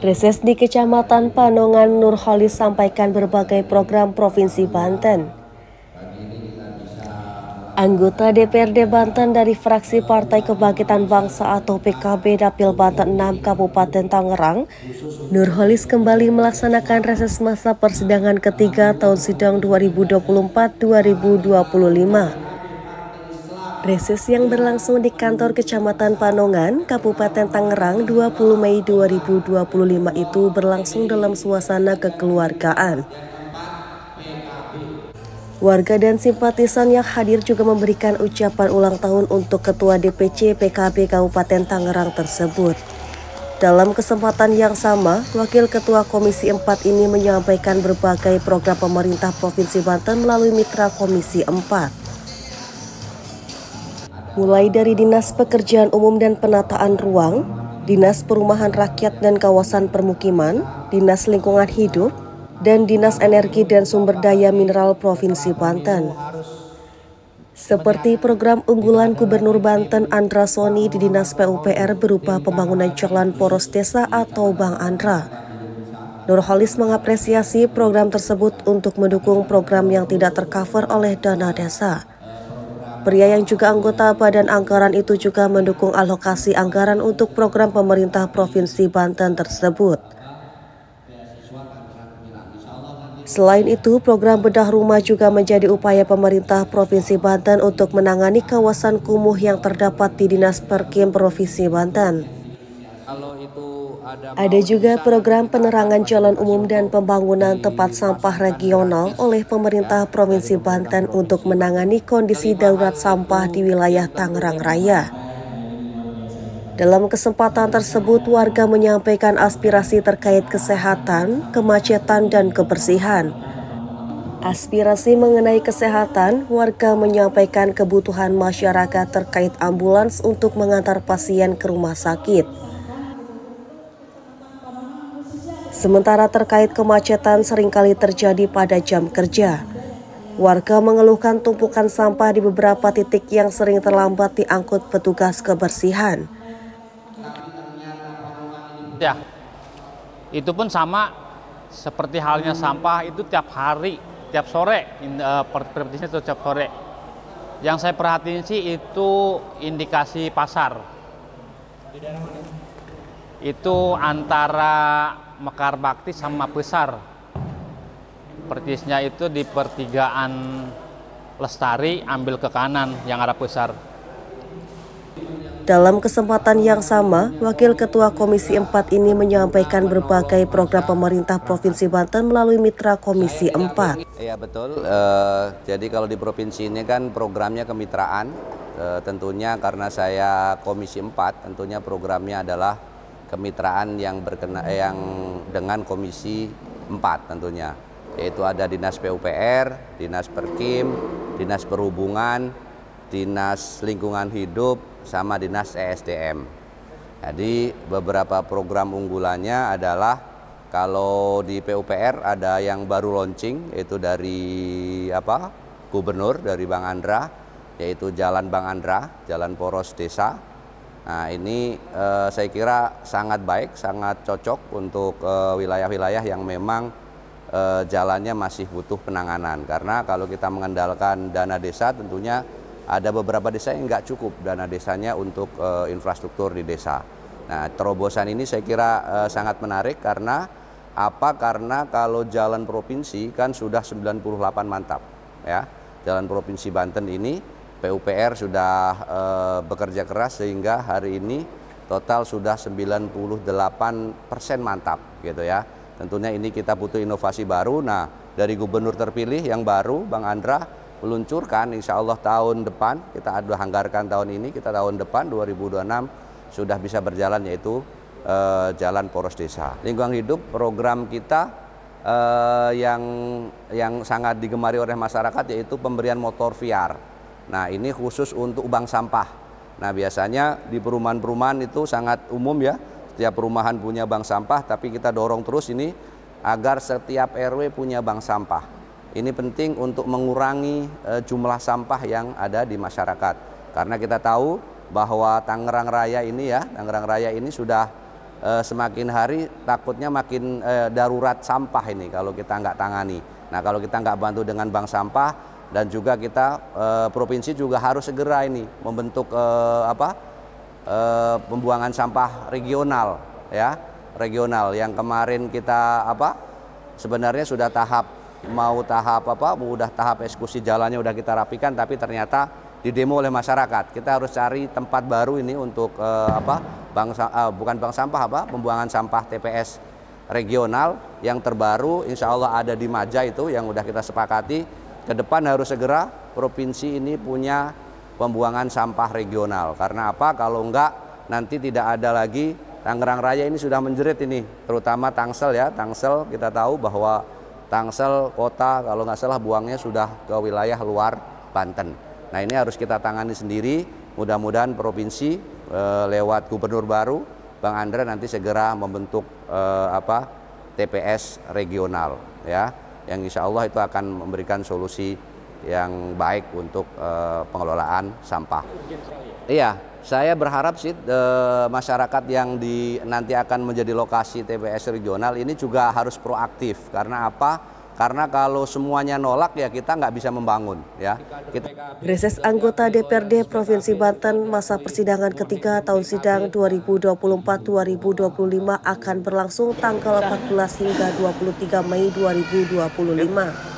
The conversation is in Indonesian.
Reses di Kecamatan Panongan Nurholis sampaikan berbagai program Provinsi Banten. Anggota DPRD Banten dari fraksi Partai Kebangkitan Bangsa atau PKB Dapil Banten 6 Kabupaten Tangerang, Nurholis kembali melaksanakan reses masa persidangan ketiga tahun sidang 2024-2025. Reses yang berlangsung di kantor Kecamatan Panongan, Kabupaten Tangerang 20 Mei 2025 itu berlangsung dalam suasana kekeluargaan. Warga dan simpatisan yang hadir juga memberikan ucapan ulang tahun untuk Ketua DPC PKB Kabupaten Tangerang tersebut. Dalam kesempatan yang sama, Wakil Ketua Komisi 4 ini menyampaikan berbagai program pemerintah Provinsi Banten melalui mitra Komisi 4. Mulai dari Dinas Pekerjaan Umum dan Penataan Ruang, Dinas Perumahan Rakyat dan Kawasan Permukiman, Dinas Lingkungan Hidup, dan Dinas Energi dan Sumber Daya Mineral Provinsi Banten. Seperti program unggulan Gubernur Banten Andra Soni di Dinas PUPR berupa pembangunan jalan poros desa atau Bang Andra. Nurholis mengapresiasi program tersebut untuk mendukung program yang tidak tercover oleh dana desa. Pria yang juga anggota Badan Anggaran itu juga mendukung alokasi anggaran untuk program pemerintah Provinsi Banten tersebut. Selain itu, program bedah rumah juga menjadi upaya pemerintah Provinsi Banten untuk menangani kawasan kumuh yang terdapat di Dinas Perkim Provinsi Banten. Ada juga program penerangan jalan umum dan pembangunan tempat sampah regional oleh pemerintah Provinsi Banten untuk menangani kondisi darurat sampah di wilayah Tangerang Raya. Dalam kesempatan tersebut, warga menyampaikan aspirasi terkait kesehatan, kemacetan, dan kebersihan. Aspirasi mengenai kesehatan, warga menyampaikan kebutuhan masyarakat terkait ambulans untuk mengantar pasien ke rumah sakit. Sementara terkait kemacetan seringkali terjadi pada jam kerja. Warga mengeluhkan tumpukan sampah di beberapa titik yang sering terlambat diangkut petugas kebersihan. Ya, itu pun sama seperti halnya sampah itu tiap hari, tiap sore, perhatiannya itu tiap sore. Yang saya perhatiin sih itu indikasi pasar. Itu antara Mekar Bakti sama Besar. Persisnya itu di pertigaan Lestari, ambil ke kanan yang arah Besar. Dalam kesempatan yang sama, Wakil Ketua Komisi 4 ini menyampaikan berbagai program pemerintah Provinsi Banten melalui mitra Komisi 4. Iya betul, jadi kalau di provinsi ini kan programnya kemitraan, tentunya karena saya Komisi 4, tentunya programnya adalah kemitraan yang dengan Komisi 4 tentunya. Yaitu ada Dinas PUPR, Dinas Perkim, Dinas Perhubungan, Dinas Lingkungan Hidup, sama Dinas ESDM. Jadi beberapa program unggulannya adalah kalau di PUPR ada yang baru launching, yaitu dari Gubernur, dari Bang Andra, yaitu Jalan Bang Andra, Jalan Poros Desa. Nah ini saya kira sangat baik, sangat cocok untuk wilayah-wilayah yang memang jalannya masih butuh penanganan. Karena kalau kita mengandalkan dana desa tentunya ada beberapa desa yang nggak cukup dana desanya untuk infrastruktur di desa. Nah, terobosan ini saya kira sangat menarik karena apa? Karena kalau jalan provinsi kan sudah 98 mantap, ya. Jalan provinsi Banten ini PUPR sudah bekerja keras sehingga hari ini total sudah 98% mantap, gitu ya. Tentunya ini kita butuh inovasi baru. Nah, dari gubernur terpilih yang baru, Bang Andra, meluncurkan insya Allah tahun depan, kita ada anggarkan tahun ini, kita tahun depan 2026 sudah bisa berjalan, yaitu Jalan Poros Desa. Lingkungan hidup program kita yang sangat digemari oleh masyarakat yaitu pemberian motor VR. Nah ini khusus untuk bank sampah. Nah biasanya di perumahan-perumahan itu sangat umum ya, setiap perumahan punya bank sampah, tapi kita dorong terus ini agar setiap RW punya bank sampah. Ini penting untuk mengurangi jumlah sampah yang ada di masyarakat. Karena kita tahu bahwa Tangerang Raya ini sudah semakin hari takutnya makin darurat sampah ini kalau kita nggak tangani. Nah, kalau kita nggak bantu dengan bank sampah, dan juga kita provinsi juga harus segera ini membentuk pembuangan sampah regional, ya, regional yang kemarin kita sebenarnya sudah udah tahap eksekusi jalannya udah kita rapikan, tapi ternyata didemo oleh masyarakat. Kita harus cari tempat baru ini untuk pembuangan sampah TPS regional yang terbaru, insya Allah ada di Maja itu yang udah kita sepakati. Ke depan harus segera provinsi ini punya pembuangan sampah regional. Karena apa? Kalau enggak nanti tidak ada lagi. Tangerang Raya ini sudah menjerit ini, terutama Tangsel ya. Tangsel kita tahu bahwa Tangsel kota kalau nggak salah buangnya sudah ke wilayah luar Banten. Nah, ini harus kita tangani sendiri. Mudah-mudahan provinsi lewat gubernur baru Bang Andre nanti segera membentuk TPS regional, ya, yang insya Allah itu akan memberikan solusi yang baik untuk pengelolaan sampah. Iya, saya berharap sih masyarakat yang nanti akan menjadi lokasi TPS regional ini juga harus proaktif. Karena apa? Karena kalau semuanya nolak ya kita nggak bisa membangun, ya. Reses anggota DPRD Provinsi Banten masa persidangan ketiga tahun sidang 2024-2025 akan berlangsung tanggal 14 hingga 23 Mei 2025.